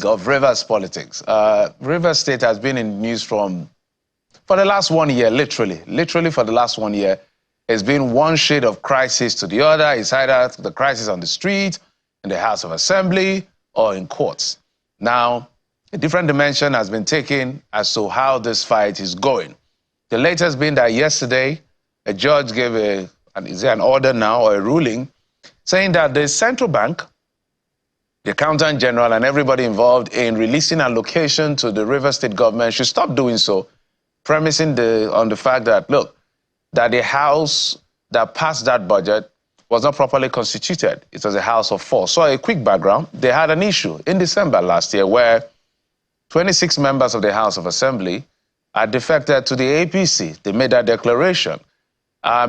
league of Rivers politics. Rivers State has been in news for the last 1 year, literally for the last 1 year. It's been one shade of crisis to the other. It's either the crisis on the street, in the House of Assembly, or in courts. Now, a different dimension has been taken as to how this fight is going. The latest being that yesterday, a judge gave is there an order now or a ruling saying that the central bank, the accountant general, and everybody involved in releasing allocation to the Rivers State government should stop doing so, premising on the fact that, look, that the House that passed that budget was not properly constituted. It was a House of 4. So a quick background, they had an issue in December last year where 26 members of the House of Assembly had defected to the APC. They made that declaration.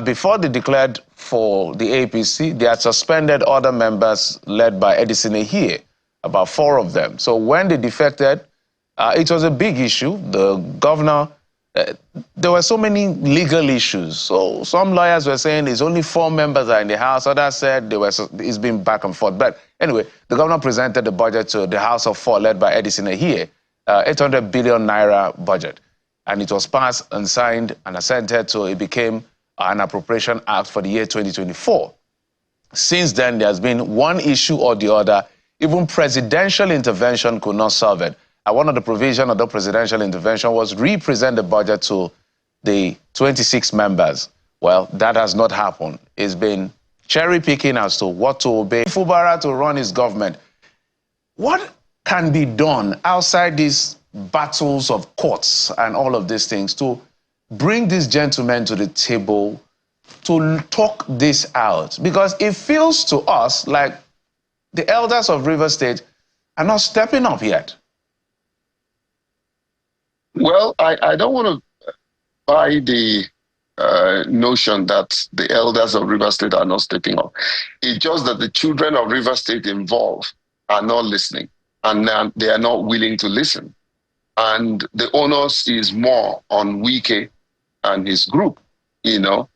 Before they declared for the APC, they had suspended other members led by Edison Ehie, about 4 of them. So when they defected, it was a big issue. The governor, there were so many legal issues. So some lawyers were saying it's only 4 members are in the House. Others said it's been back and forth. But anyway, the governor presented the budget to the House of 4 led by Edison Ehie, 800 billion naira budget. And it was passed and signed and assented, so it became an appropriation act for the year 2024. Since then, there's been one issue or the other. Even presidential intervention could not solve it. And one of the provisions of the presidential intervention was re-present the budget to the 26 members. Well, that has not happened. It's been cherry-picking as to what to obey. Fubara to run his government. What can be done outside these battles of courts and all of these things to bring these gentlemen to the table to talk this out? Because it feels to us like the elders of Rivers State are not stepping up yet. Well, I don't want to buy the notion that the elders of Rivers State are not stepping up. It's just that the children of Rivers State involved are not listening, and they are not willing to listen. And the onus is more on Wike and his group, because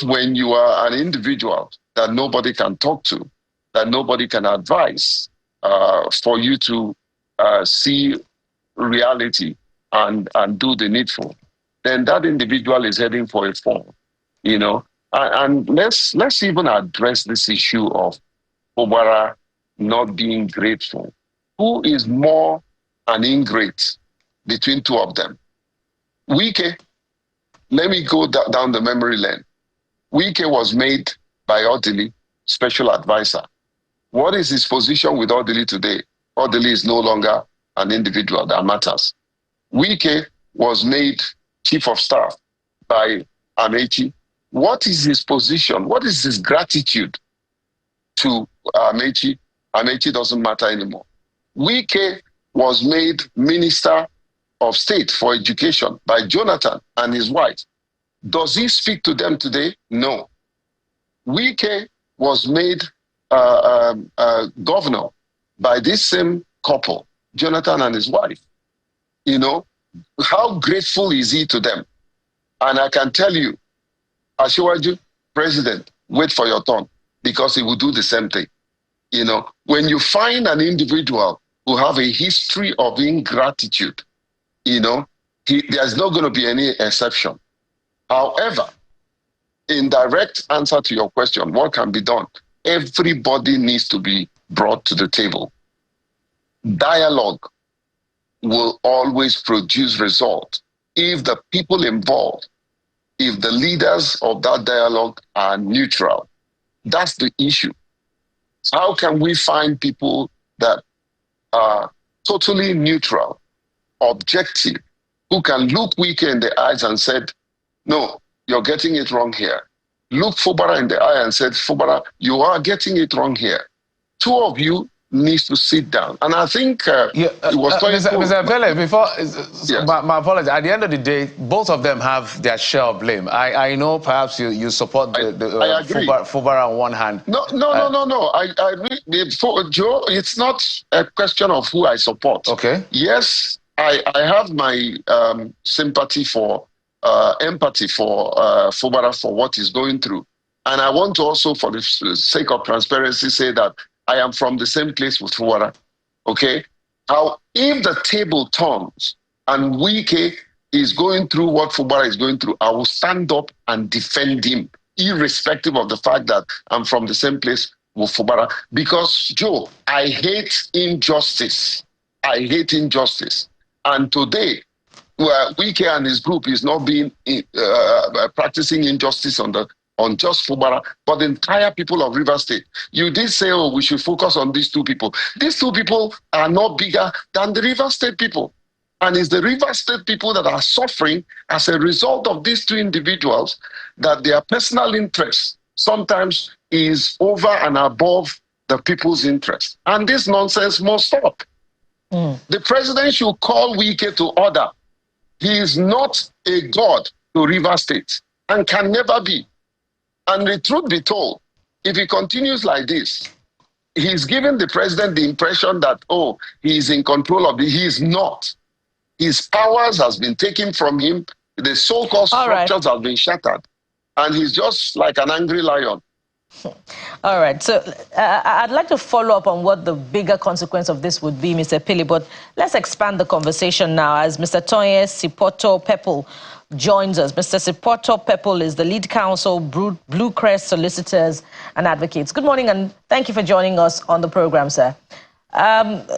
when you are an individual that nobody can talk to, that nobody can advise, for you to see reality and do the needful, then that individual is heading for a fall, And let's even address this issue of Fubara not being grateful. Who is more an ingrate between 2 of them? Wike, let me go down the memory lane. Wike was made by Odili special advisor. What is his position with Odili today? Odili is no longer an individual that matters. Wike was made chief of staff by Amechi. What is his position? What is his gratitude to Amechi? Amechi doesn't matter anymore. Wike was made Minister of State for Education by Jonathan and his wife. Does he speak to them today? No. Wike was made governor by this same couple, Jonathan and his wife. How grateful is he to them? And I can tell you, Asiwaju, president, wait for your turn, because he will do the same thing. When you find an individual who have a history of ingratitude, there's not going to be any exception. However, in direct answer to your question, what can be done? Everybody needs to be brought to the table. Dialogue will always produce results if the people involved, if the leaders of that dialogue are neutral. That's the issue. How can we find people that are totally neutral, objective, who can look Wike in the eyes and said, no, you're getting it wrong here. Look Fubara in the eye and said, Fubara, you are getting it wrong here. 2 of you needs to sit down. And I think it was Mr. Pele, before, yes. my apologies. At the end of the day, both of them have their share of blame. I know perhaps you support the Fubara on one hand. No. I agree. Joe, it's not a question of who I support. Okay. Yes, I have my sympathy for, empathy for Fubara for what he's going through. And I want to also, for the sake of transparency, say that I am from the same place with Fubara. Okay? How if the table turns and Wike is going through what Fubara is going through, I will stand up and defend him, irrespective of the fact that I'm from the same place with Fubara. Because, Joe, I hate injustice. I hate injustice. And today, Wike and his group is not being practicing injustice on just Fubara, but the entire people of River State. You did say, oh, we should focus on these two people. These two people are not bigger than the River State people. And it's the River State people that are suffering as a result of these two individuals, that their personal interest sometimes is over and above the people's interest. And this nonsense must stop. The president should call Wike to order. He is not a god to River State and can never be. And the truth be told, if he continues like this, he's giving the president the impression that, oh, he's in control of it. He is not. His powers has been taken from him. The so-called structures have been shattered. And he's just like an angry lion. All right. So I'd like to follow up on what the bigger consequence of this would be, Mr. Pili, but let's expand the conversation now as Mr. Tonye Sipoto Pepple joins us. Mr. Sipoto Pepple is the lead counsel, Blue Crest Solicitors and Advocates. Good morning, and thank you for joining us on the program, sir.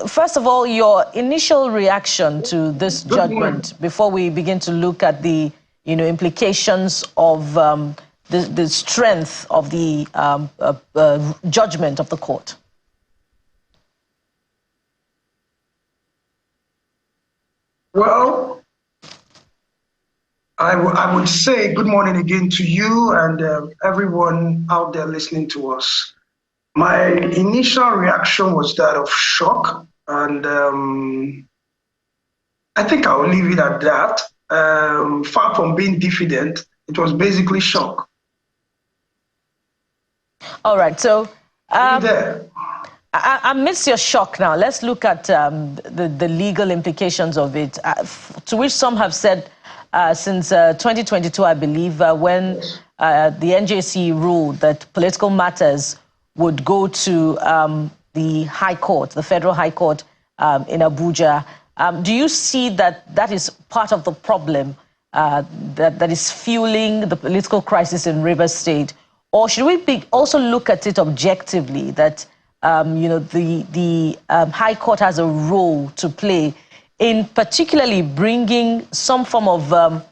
First of all, your initial reaction to this judgment before we begin to look at the implications of the strength of the judgment of the court. Well, I would say good morning again to you and everyone out there listening to us. My initial reaction was that of shock, and I think I'll leave it at that. Far from being diffident, it was basically shock. All right, so amidst your shock now, let's look at the legal implications of it, to which some have said since 2022, I believe, when the NJC ruled that political matters would go to the High Court, the Federal High Court in Abuja. Do you see that is part of the problem that is fueling the political crisis in Rivers State? Or should we also look at it objectively, that the High Court has a role to play in particularly bringing some form of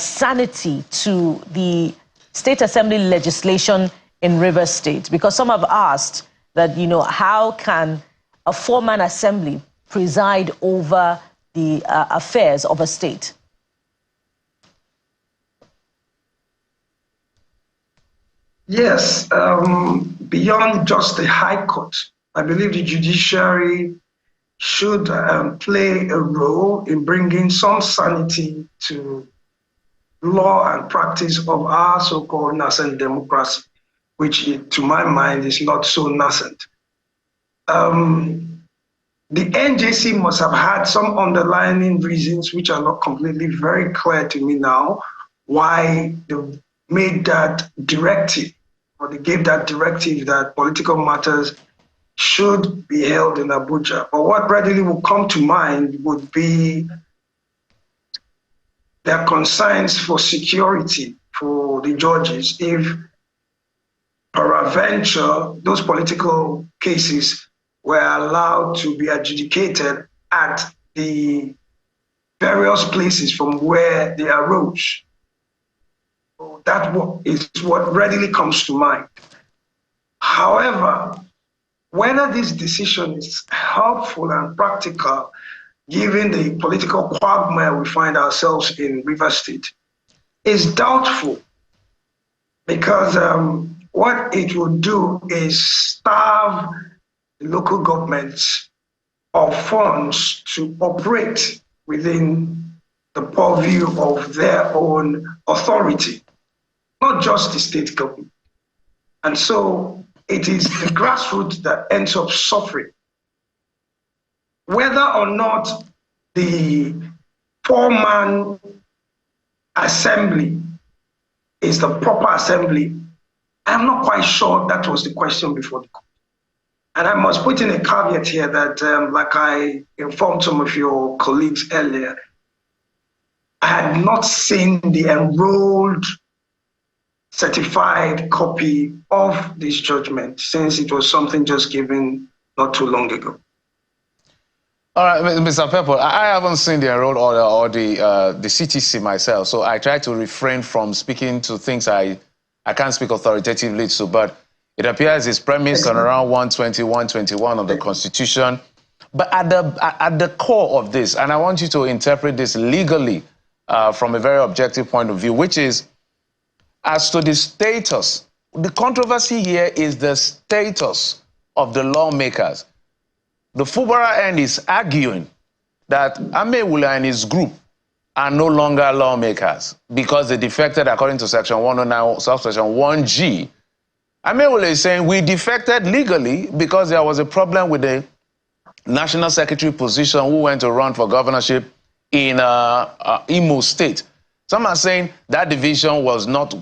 sanity to the State Assembly legislation in Rivers State? Because some have asked that, how can a four-man assembly preside over the affairs of a state? Yes, beyond just the High Court, I believe the judiciary should play a role in bringing some sanity to law and practice of our so-called nascent democracy, which to my mind is not so nascent. The NJC must have had some underlying reasons which are not completely very clear to me now, why they made that directive, or they gave that directive that political matters should be held in Abuja. But what readily will come to mind would be their concerns for security for the judges if peradventure those political cases were allowed to be adjudicated at the various places from where they arose. So that is what readily comes to mind. However, whether this decision is helpful and practical, given the political quagmire we find ourselves in Rivers State, is doubtful, because what it will do is starve the local governments of funds to operate within the purview of their own authority, not just the state government. And so it is the grassroots that ends up suffering. Whether or not the four-man assembly is the proper assembly, I'm not quite sure that was the question before the court. And I must put in a caveat here that, like I informed some of your colleagues earlier, I had not seen the enrolled certified copy of this judgment since it was something just given not too long ago. All right, Mr. Pepper, I haven't seen the enrolled order or the CTC myself, so I try to refrain from speaking to things I can't speak authoritatively to, but it appears it's premised on around 120, 121 of the Constitution. But at the core of this, and I want you to interpret this legally from a very objective point of view, which is as to the status. The controversy here is the status of the lawmakers. The Fubara end is arguing that Amewule and his group are no longer lawmakers because they defected according to Section 109, subsection 1G. Amewule is saying we defected legally because there was a problem with the national secretary position who went to run for governorship in Imo State. Some are saying that division was not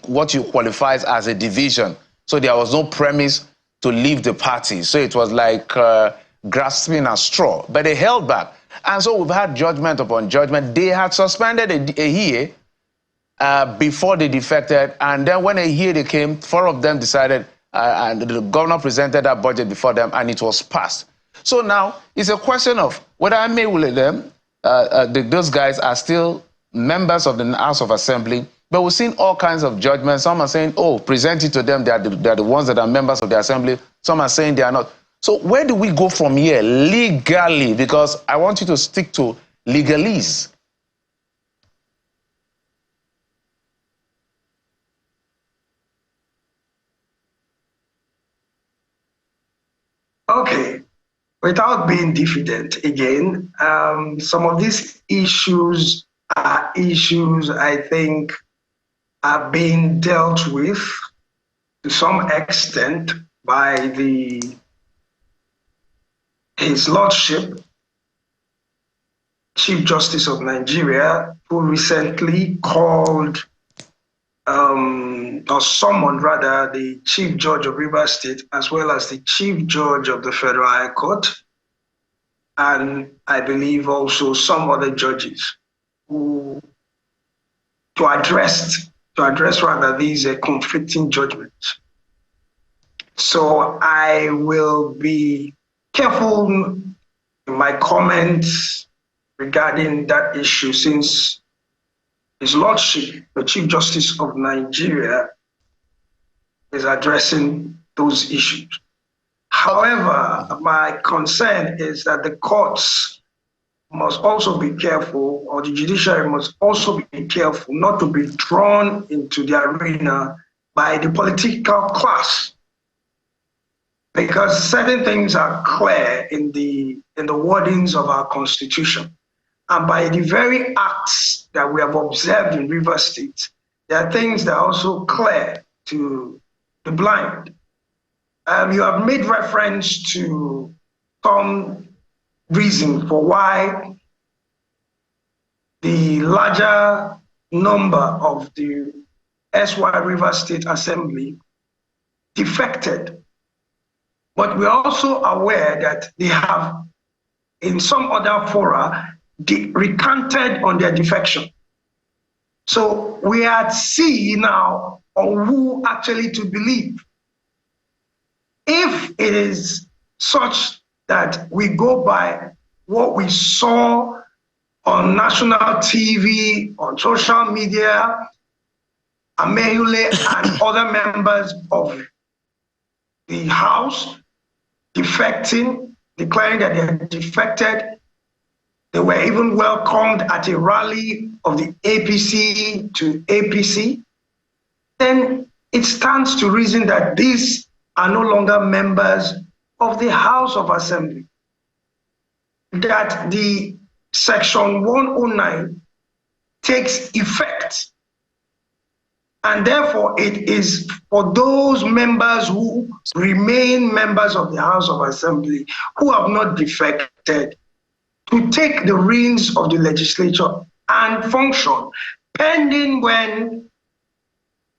what you qualify as a division, so there was no premise to leave the party. So it was like grasping a straw, but they held back. And so we've had judgment upon judgment. They had suspended a year before they defected, and then when a year they came, 4 of them decided, and the governor presented that budget before them, and it was passed. So now it's a question of whether I may will them, those guys are still members of the House of Assembly, but we've seen all kinds of judgments. Some are saying, oh, present it to them, they are the ones that are members of the Assembly. Some are saying they are not. So where do we go from here legally? Because I want you to stick to legalese. Okay, without being diffident again, some of these issues are issues I think are being dealt with to some extent by His Lordship, Chief Justice of Nigeria, who recently called or summoned rather the Chief Judge of Rivers State as well as the Chief Judge of the Federal High Court, and I believe also some other judges who to address rather these conflicting judgments. So I will be careful in my comments regarding that issue, since His Lordship, the Chief Justice of Nigeria, is addressing those issues. However, my concern is that the courts must also be careful, or the judiciary must also be careful not to be drawn into the arena by the political class, because certain things are clear in the wordings of our Constitution. And by the very acts that we have observed in Rivers State, there are things that are also clear to the blind. You have made reference to some reason for why the larger number of the SY Rivers State Assembly defected. But we're also aware that they have, in some other fora, recanted on their defection. So we are at sea now on who actually to believe. If it is such that we go by what we saw on national TV, on social media, Amewule and other members of the House defecting, declaring that they had defected. They were even welcomed at a rally of the APC to APC. Then it stands to reason that these are no longer members of the House of Assembly. That the Section 109 takes effect. And therefore, it is for those members who remain members of the House of Assembly who have not defected to take the reins of the legislature and function, pending when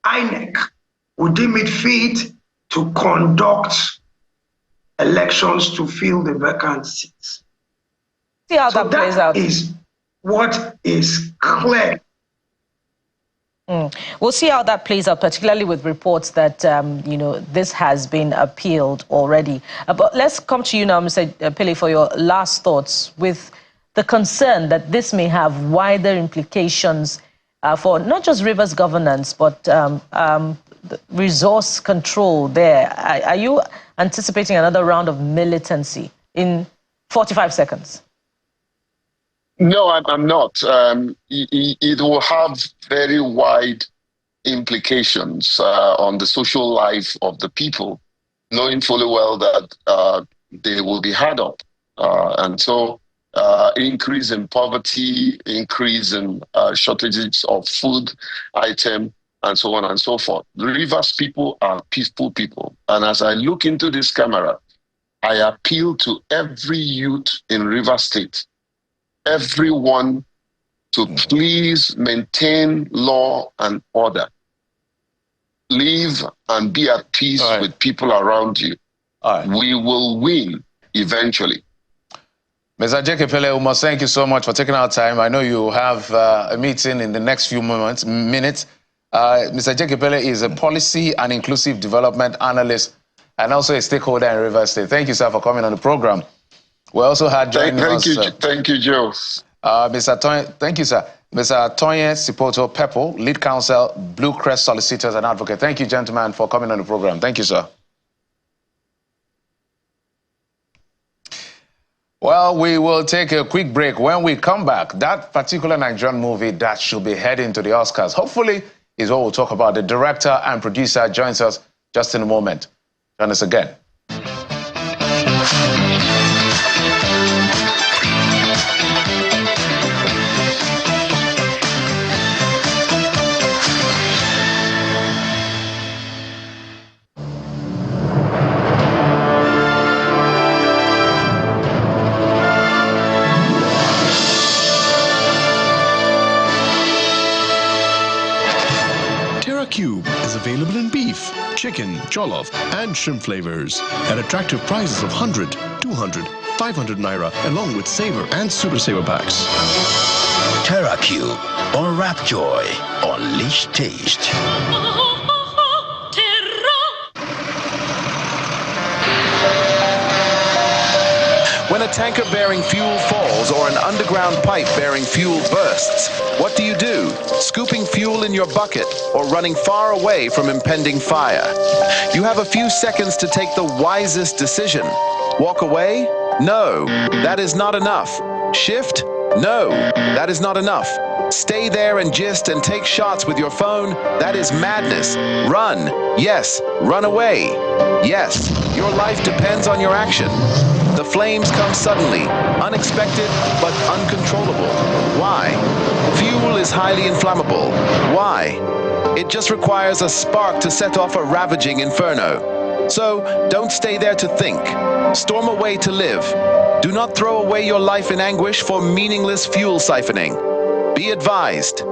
INEC would deem it fit to conduct elections to fill the vacant seats. See how that plays out. That is what is clear. We'll see how that plays out, particularly with reports that, you know, this has been appealed already. But let's come to you now, Mr. Pele, for your last thoughts with the concern that this may have wider implications for not just Rivers governance, but resource control there. Are you anticipating another round of militancy in 45 seconds? No, I'm not. It will have very wide implications on the social life of the people, knowing fully well that they will be hard up. And so increase in poverty, increase in shortages of food item, and so on and so forth. The Rivers people are peaceful people. And as I look into this camera, I appeal to every youth in Rivers State, everyone, to please maintain law and order. Live and be at peace with people around you. We will win eventually. Mr. J.K. Pele, we must thank you so much for taking our time. I know you have a meeting in the next few minutes. Mr. J.K. Pele is a policy and inclusive development analyst and also a stakeholder in Rivers State. Thank you, sir, for coming on the program. We also had joining us. Thank you, Joe. Thank you, sir. Mr. Tonye Sipoto Pepple, lead counsel, Blue Crest Solicitors and Advocate. Thank you, gentlemen, for coming on the program. Thank you, sir. Well, we will take a quick break. When we come back, that particular Nigerian movie that should be heading to the Oscars, hopefully, is what we'll talk about. The director and producer joins us just in a moment. Join us again. Cube is available in beef, chicken, jollof, and shrimp flavors at attractive prices of 100, 200, 500 naira, along with saver and super saver packs. Terra Cube, unwrap joy, unleash taste. When a tanker bearing fuel falls or an underground pipe bearing fuel bursts, what do? Scooping fuel in your bucket or running far away from impending fire? You have a few seconds to take the wisest decision. Walk away? No, that is not enough. Shift? No, that is not enough. Stay there and gist and take shots with your phone? That is madness. Run. Yes, run away. Yes, your life depends on your action. The flames come suddenly, unexpected, but uncontrollable. Why? Fuel is highly inflammable. Why? It just requires a spark to set off a ravaging inferno. So, don't stay there to think. Storm away to live. Do not throw away your life in anguish for meaningless fuel siphoning. Be advised,